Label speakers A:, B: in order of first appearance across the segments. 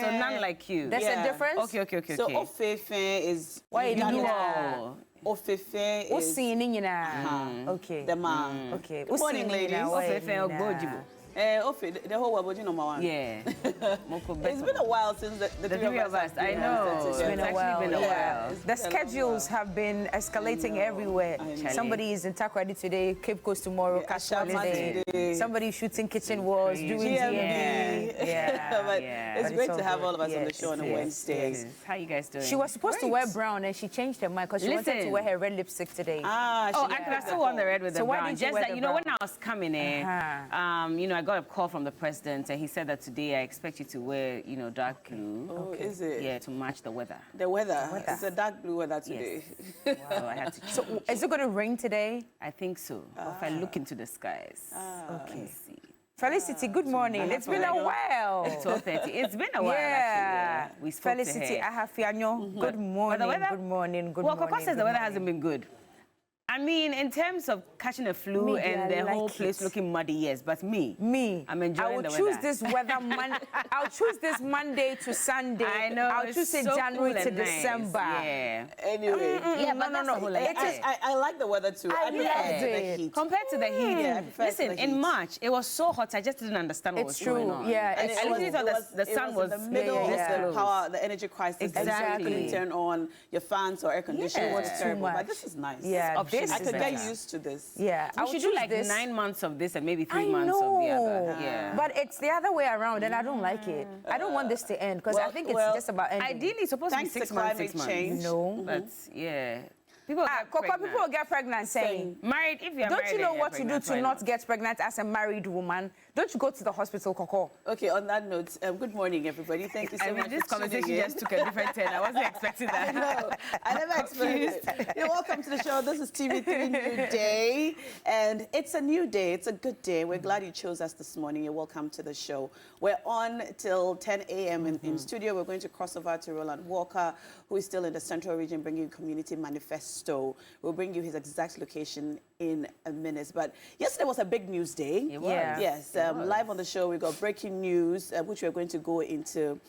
A: So none like you.
B: There's a difference?
A: Okay.
C: So Ofefe is...
B: Why you do
C: Ofefe is...
B: Okay.
C: The man.
B: Okay.
C: Good morning, ladies.
A: Ofefe
C: the whole world, number one.
A: Yeah.
C: It's been a while since the three of us.
A: I know.
B: It's been a while. The
C: It's
B: schedules have been escalating everywhere. Somebody is in Takoradi today, Cape Coast tomorrow, Cashua today. Somebody shooting kitchen walls, doing GMB.
C: It's great to have all of us on the show on a Wednesday.
A: How you guys doing?
B: She was supposed to wear brown and she changed her mind because she wanted to wear her red lipstick today.
A: I could have still worn the red with the brown. Just that, you know, when I was coming in, you know, I got a call from the president and he said that today I expect you to wear, you know, dark blue.
C: Oh, is it?
A: Yeah, to match the weather.
C: The weather. It's a dark blue weather today.
A: Yes. So I had to change.
B: So is it going to rain today?
A: I think so. If I look into the skies.
B: Okay. See. Felicity, good morning. It's been a while.
A: 12:30. It's been a while, actually. We spoke
B: Felicity,
A: to her.
B: Ahafianyo, good morning, good morning.
A: Well, Coco says the weather hasn't been good. I mean, in terms of catching a flu and the whole place looking muddy, yes. But me, I'm enjoying the weather.
B: I'll choose this Monday to Sunday.
A: I know.
B: I'll choose it January to December.
C: Yeah. Anyway. I like the weather too.
B: I love
C: it.
A: Compared to the heat. Listen, in March, it was so hot. I just didn't understand what was going on.
B: Yeah,
C: and I literally thought the sun was in the middle of the energy crisis.
B: Exactly.
C: You couldn't turn on your fans or air conditioning. It was terrible. But this is nice.
B: Yeah.
C: I could get used to this.
B: Yeah.
A: We should do like 9 months of this and maybe 3 months of the other. Yeah.
B: But it's the other way around and I don't like it. I don't want this to end because I think it's just about ending.
A: Ideally, it's supposed to be 6 months, 6 months.
B: Change. No.
A: But yeah. People
B: get pregnant saying,
A: married, if you're married,
B: don't you know what to do to not get pregnant as a married woman? Don't you go to the hospital, Coco?
C: Okay, on that note, good morning, everybody. Thank you so much.
A: This conversation just took a different turn. I wasn't expecting that.
C: No, I never expected it. You're welcome to the show. This is TV3 New Day, and it's a new day. It's a good day. We're glad you chose us this morning. You're welcome to the show. We're on till 10 a.m. in studio. We're going to cross over to Roland Walker, who is still in the Central Region, bringing you Community Manifesto. We'll bring you his exact location in a minute. But yesterday was a big news day.
A: It was.
C: Yes. Live on the show, we got breaking news, which we're going to go into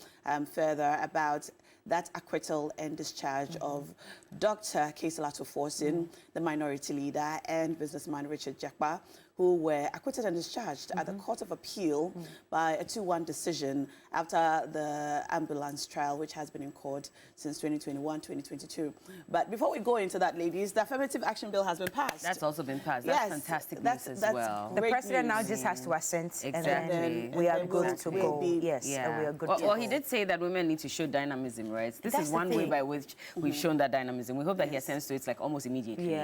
C: further about that acquittal and discharge of Dr. Forson, the minority leader, and businessman Richard Jakpa, who were acquitted and discharged at the Court of Appeal by a 2-1 decision after the ambulance trial, which has been in court since 2021, 2022. But before we go into that, ladies, the affirmative action bill has been passed.
A: That's also been passed. That's fantastic news as well.
B: The president now just has to assent, and then we are good to go. Yes, we are good to go.
A: Well, he did say that women need to show dynamism, right? This is one way by which we've shown that dynamism. We hope that he assents to it like almost immediately,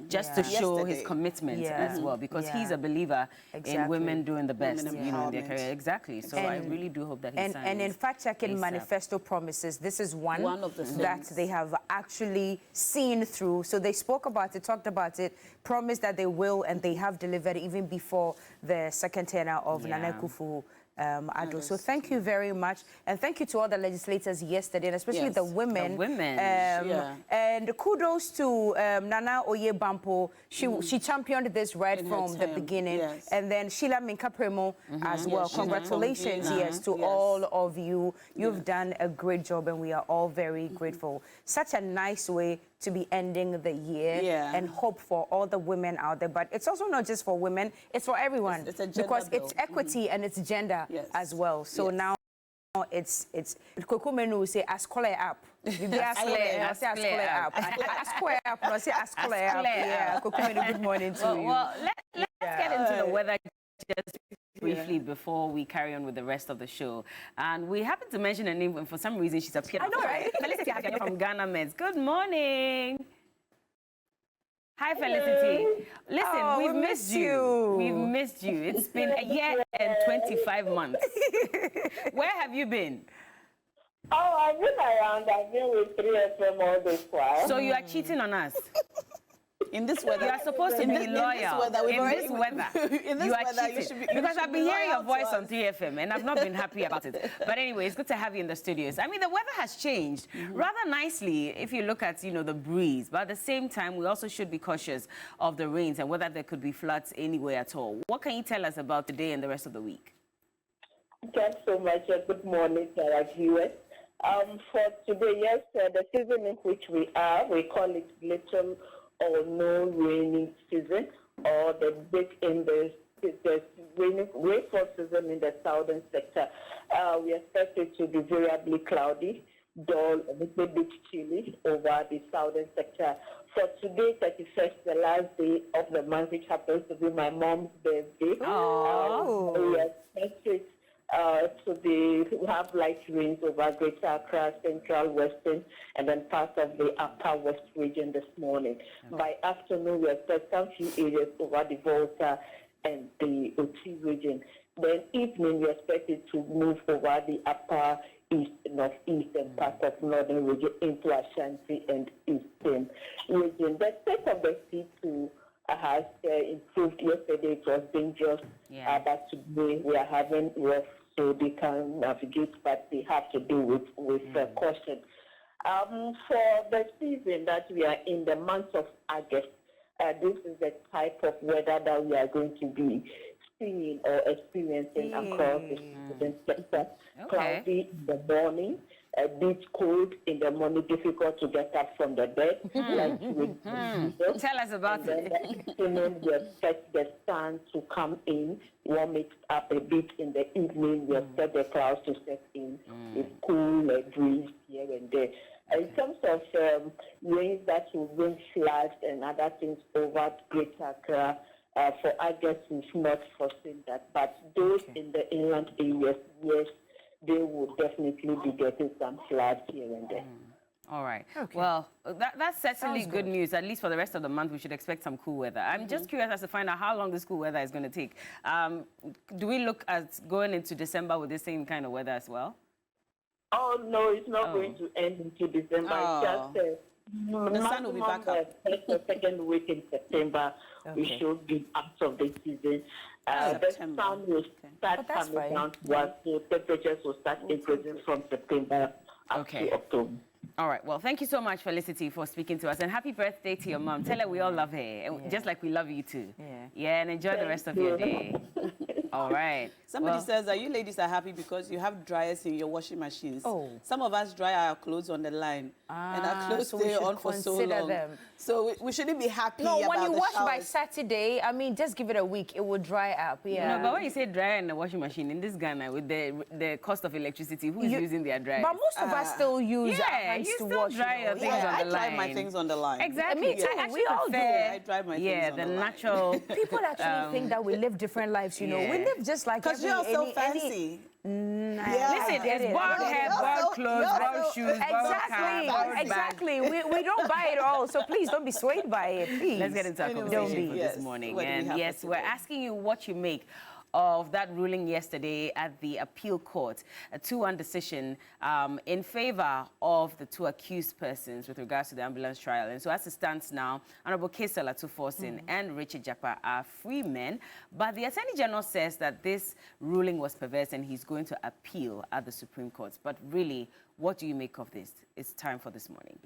A: just to show his commitment as well, because he's a believer in women doing the best, you know, in their career. Exactly. So I really do hope that he signs.
B: And in fact-checking manifesto promises, this is one of the that they have actually seen through. So they spoke about it, talked about it, promised that they will, and they have delivered even before the second tenure of Nana Akufo Addo. So thank you very much. And thank you to all the legislators yesterday, and especially the women. And kudos to Nana Oye Bampo. She championed this right from the beginning. And then Sheila Minkapremo as well. Congratulations, to all of you. You've done a great job, and we are all very grateful. Such a nice way to be ending the year and hope for all the women out there. But it's also not just for women, it's for everyone. It's a gender because bill. It's equity and it's gender as well. So now it's Kokumenu will say Ascole up. Good morning to you.
A: Well, let's get into the weather just briefly before we carry on with the rest of the show. And we happen to mention her name, and for some reason she's appeared.
B: I know, right?
A: Felicity from Ghana Meds. Good morning. Hi, Felicity. Listen, we've missed you. We've missed you. It's been a year and 25 months. Where have you been?
D: Oh, I've been around. I've been with 3FM all this while.
A: So you are cheating on us?
C: In this weather.
A: You are supposed to be loyal. In this weather. You are cheating. Because I've been hearing your voice on 3FM and I've not been happy about it. But anyway, it's good to have you in the studios. I mean, the weather has changed rather nicely if you look at, you know, the breeze. But at the same time, we also should be cautious of the rains and whether there could be floods anywhere at all. What can you tell us about today and the rest of the week?
D: Thanks so much. Good morning to our viewers. For today, yes, the season in which we are, we call it little or no raining season, or the big in the rainfall season in the southern sector. We expect it to be variably cloudy, dull, a little bit chilly over the southern sector. For today, 31st, the last day of the month, which happens to be my mom's birthday. We expect it to have light rains over Greater Accra, Central, Western, and then parts of the Upper West region this morning. Okay. By afternoon, we expect some few areas over the Volta and the OT region. Then evening, we expect it to move over the Upper East, Northeast, and parts of Northern region into Ashanti and Eastern region. The state of the sea too has improved. Yesterday it was dangerous, but today we are having rough, so they can navigate, but they have to do with caution. For the season that we are in, the month of August, this is the type of weather that we are going to be seeing or experiencing across the southern sector. Cloudy in the morning, a bit cold in the morning, difficult to get up from the bed.
A: Tell us about it.
D: We expect the sun to come in, warm it up a bit in the evening. We expect the clouds to set in with cool breeze here and there. In terms of rains that will bring floods and other things over Greater Accra, for August, we've not foreseen that. But those in the inland areas, yes, they will definitely be getting some floods here and there.
A: All right. Okay. Well, that's certainly good news. At least for the rest of the month, we should expect some cool weather. I'm just curious as to find out how long this cool weather is going to take. Do we look at going into December with the same kind of weather as well?
D: Oh, no, it's not going to end into December. It's just
C: the sun will be back up.
D: The second week in September, we should be out of the season. The sun will start coming down to us, so temperatures will start increasing from September up to October.
A: All right. Well, thank you so much, Felicity, for speaking to us. And happy birthday to your mom. Tell her we all love her, and just like we love you too. Yeah, and enjoy the rest of your day. All right.
C: Somebody says that you ladies are happy because you have dryers in your washing machines. Some of us dry our clothes on the line, and our clothes stay on for so long.
B: Them.
C: So we shouldn't be happy
B: about
C: the
B: when you wash
C: showers.
B: by Saturday, I mean, just give it a week, it will dry up.
A: No, but when you say dryer in the washing machine, in this Ghana, with the cost of electricity, who's using their dryer?
B: But most of us still use our hands to wash.
A: Dry your things on the line.
C: I dry my things on the line.
A: Exactly.
B: Me too. We all do.
C: I dry my things on the line.
A: natural.
B: People actually think that we live different lives, you know. We live just like
C: because you're so fancy.
A: Listen, it's borrowed hair, borrowed clothes, borrowed shoes,
B: Exactly. We don't buy it all, so please don't be swayed by it. Please.
A: Let's get into our conversation for this morning. And yes, we're asking you what you make of that ruling yesterday at the appeal court, a 2-1 decision in favor of the 2 accused persons with regards to the ambulance trial. And so as it stands now, Honorable Kesela Forson and Richard Jakpa are free men, but the Attorney General says that this ruling was perverse and he's going to appeal at the Supreme Court. But really, what do you make of this? It's time for This Morning.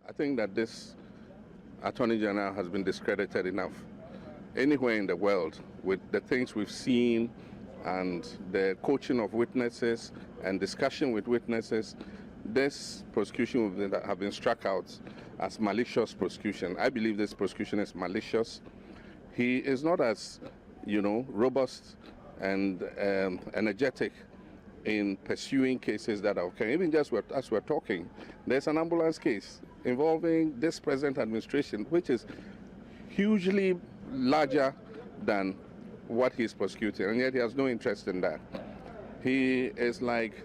E: I think that this Attorney General has been discredited enough. Anywhere in the world, with the things we've seen and the coaching of witnesses and discussion with witnesses, this prosecution would have been struck out as malicious prosecution. I believe this prosecution is malicious. He is not as, robust and energetic in pursuing cases that are occurring. Even just as we're talking, there's an ambulance case involving this present administration, which is hugely larger than what he's prosecuting, and yet he has no interest in that. He is like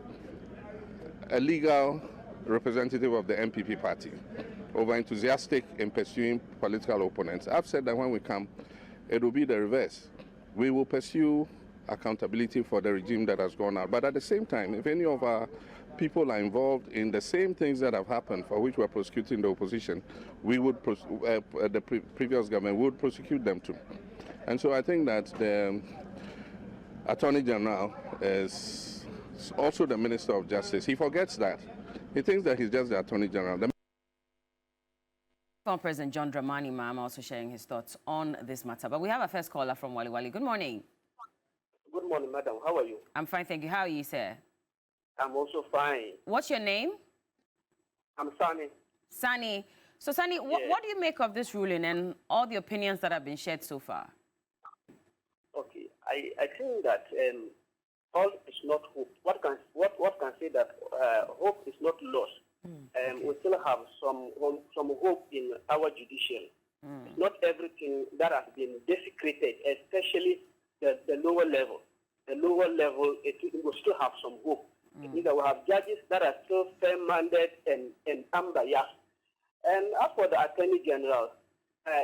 E: a legal representative of the MPP party, over-enthusiastic in pursuing political opponents. I've said that when we come, it will be the reverse. We will pursue accountability for the regime that has gone out. But at the same time, if any of our people are involved in the same things that have happened for which we're prosecuting the opposition, we would, previous government would prosecute them too. And so I think that the Attorney General is also the Minister of Justice. He forgets that. He thinks that he's just the Attorney General.
A: Former President John Dramani Mahama also sharing his thoughts on this matter. But we have a first caller from Wali Wali. Good morning.
F: Good morning, madam. How are you?
A: I'm fine, thank you. How are you, sir?
F: I'm also fine.
A: What's your name?
F: I'm Sani.
A: Sani. So, Sani, what do you make of this ruling and all the opinions that have been shared so far?
F: Okay, I think that all is not hope. What can say that hope is not lost? We still have some hope in our judiciary. It's not everything that has been desecrated, especially the lower level. The lower level, it will still have some hope. It means that we have judges that are still fair-minded and unbiased. And as for the Attorney General,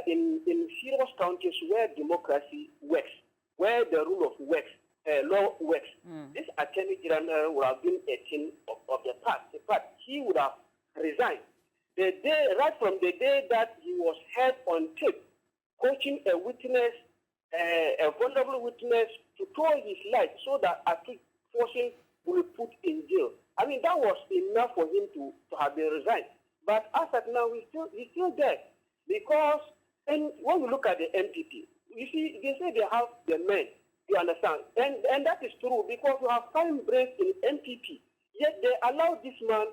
F: in serious countries where democracy works, where the rule of law works, this Attorney General would have been a thing of the past. In fact, he would have resigned. Right from the day that he was heard on tape, coaching a witness, a vulnerable witness, to throw his life so that Forson will be put in jail. I mean, that was enough for him to have been resigned. But as of now, he's still there. Because when we look at the MPP, you see, they say they have the men, you understand? And that is true because you have fine brains in MPP. Yet they allow this man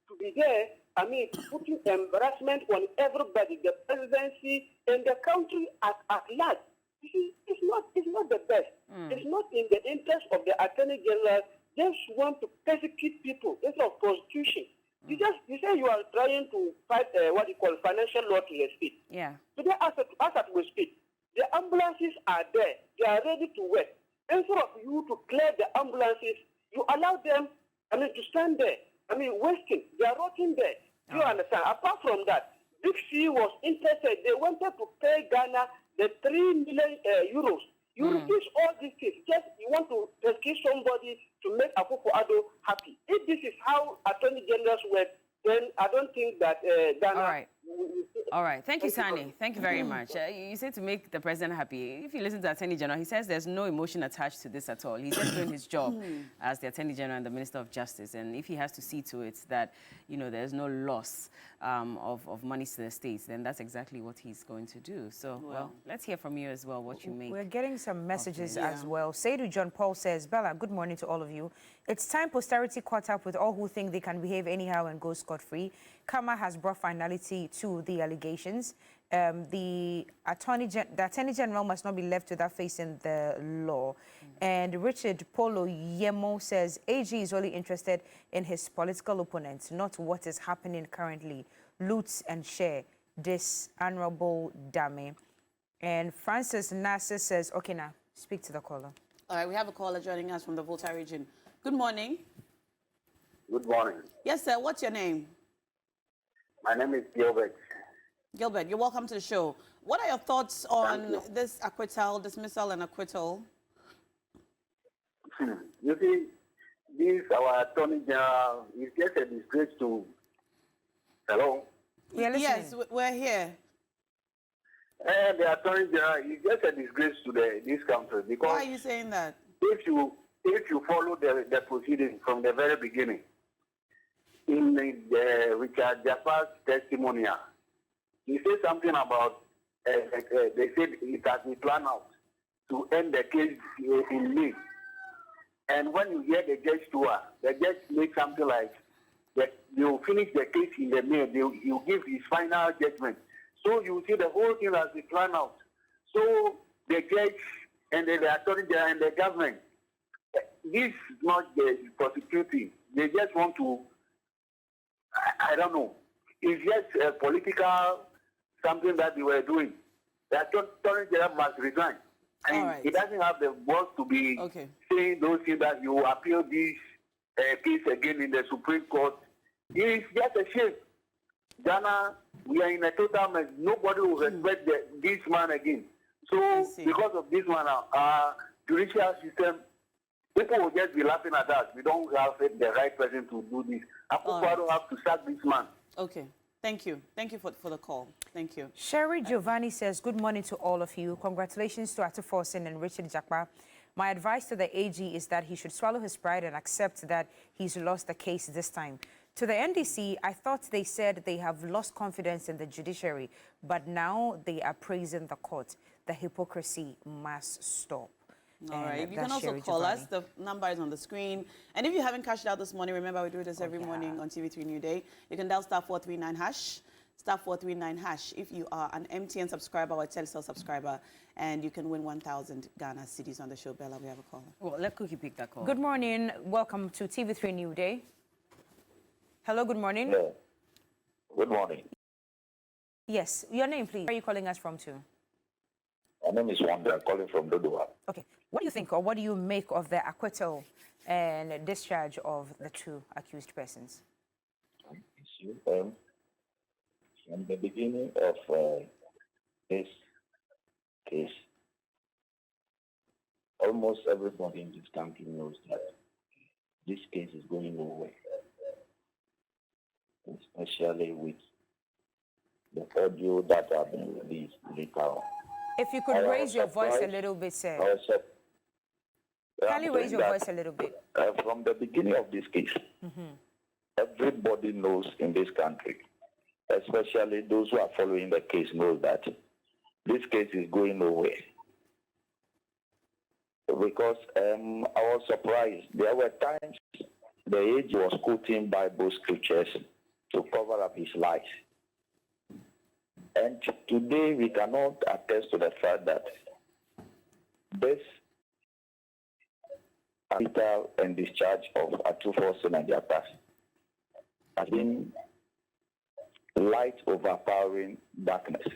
F: to be there, I mean, putting embarrassment on everybody, the presidency and the country at large. You see, it's not the best. It's not in the interest of the Attorney General. Just want to persecute people instead of prosecution. You say you are trying to fight what you call financial law to your speed.
A: Yeah.
F: Today, as we speak, the ambulances are there. They are ready to work. Instead of you to clear the ambulances, you allow them, to stand there. Wasting. They are rotting there. Do you understand? Apart from that, Big C was interested. They wanted to pay Ghana the 3 million euros. You refuse all these things. Just you want to persecute somebody to make Akufo-Addo happy. If this is how Attorney Generals work, then I don't think that Ghana...
A: All right. Thank you, Sani. Thank you very much. You said to make the president happy. If you listen to the Attorney General, he says there's no emotion attached to this at all. He's just doing his job as the Attorney General and the Minister of Justice. And if he has to see to it that, there's no loss of money to the states, then that's exactly what he's going to do. So, well, let's hear from you as well what you make.
B: We're getting some messages as well. Seydu John Paul says, Bella, good morning to all of you. It's time posterity caught up with all who think they can behave anyhow and go scot-free. Kama has brought finality to the allegations. The Attorney General must not be left without facing the law. And Richard Polo Yemo says, AG is only interested in his political opponents, not what is happening currently. Loots and share. Dishonorable Dame. And Francis Nasser says, okay, now, speak to the caller.
C: All right, we have a caller joining us from the Volta region. Good morning.
G: Good morning.
C: Yes, sir. What's your name?
G: My name is Gilbert.
C: Gilbert, you're welcome to the show. What are your thoughts on this acquittal, dismissal and acquittal?
G: You see, this, our Attorney General, is just a disgrace to... Hello?
C: Yes, we're here.
G: The Attorney General is just a disgrace to this country because...
C: Why are you saying that?
G: If you follow the proceeding from the very beginning, in Richard Jakpa's testimonial, he said something about, they said it has been planned out to end the case in May. And when you hear the judge tour, the judge made something like, that they will finish the case in the May, he'll give his final judgment. So you see the whole thing has been planned out. So the judge and the Attorney General and the government, this is not the prosecuting. They just want to, I don't know. It's just a political something that they were doing. The Attorney General must resign. And he doesn't have the words to be saying those things that you appeal this case again in the Supreme Court. It's just a shame. Ghana, we are in a total mess. Nobody will respect this man again. So because of this one, our judicial system People will just be laughing at us. We don't have the right person to do this. Akufo-Addo have to sack this man.
C: Okay. Thank you. Thank you for the call. Thank you.
B: Sherry Giovanni says, good morning to all of you. Congratulations to Atu Forson and Richard Jakpa. My advice to the AG is that he should swallow his pride and accept that he's lost the case this time. To the NDC, I thought they said they have lost confidence in the judiciary, but now they are praising the court. The hypocrisy must stop.
C: All right. You can also call us. The number is on the screen. And if you haven't cashed out this morning, remember we do this every morning on TV3 New Day. You can dial *439 hash, *439 hash if you are an MTN subscriber or a Telecel subscriber, and you can win 1,000 Ghana cedis on the show. Bella, we have a caller.
A: Well, let Cookie pick that call.
B: Good morning. Welcome to TV3 New Day. Hello, good morning.
H: Yeah. Good morning.
B: Yes, your name, please. Where are you calling us from, too?
H: My name is Wanda. I'm calling from Dodua.
B: Okay. What do you think, or what do you make of the acquittal and discharge of the two accused persons?
H: From the beginning of this case, almost everybody in this country knows that this case is going nowhere, especially with the audio that have been released later on.
B: If you could raise your voice a little bit, sir. Can you raise your voice a little bit?
H: From the beginning of this case, everybody knows in this country, especially those who are following the case, knows that this case is going nowhere. Because I was surprised. There were times the AG was quoting Bible scriptures to cover up his lies. And today we cannot attest to the fact that this acquittal and discharge of Atu Forson and Jakpa has been light overpowering darkness.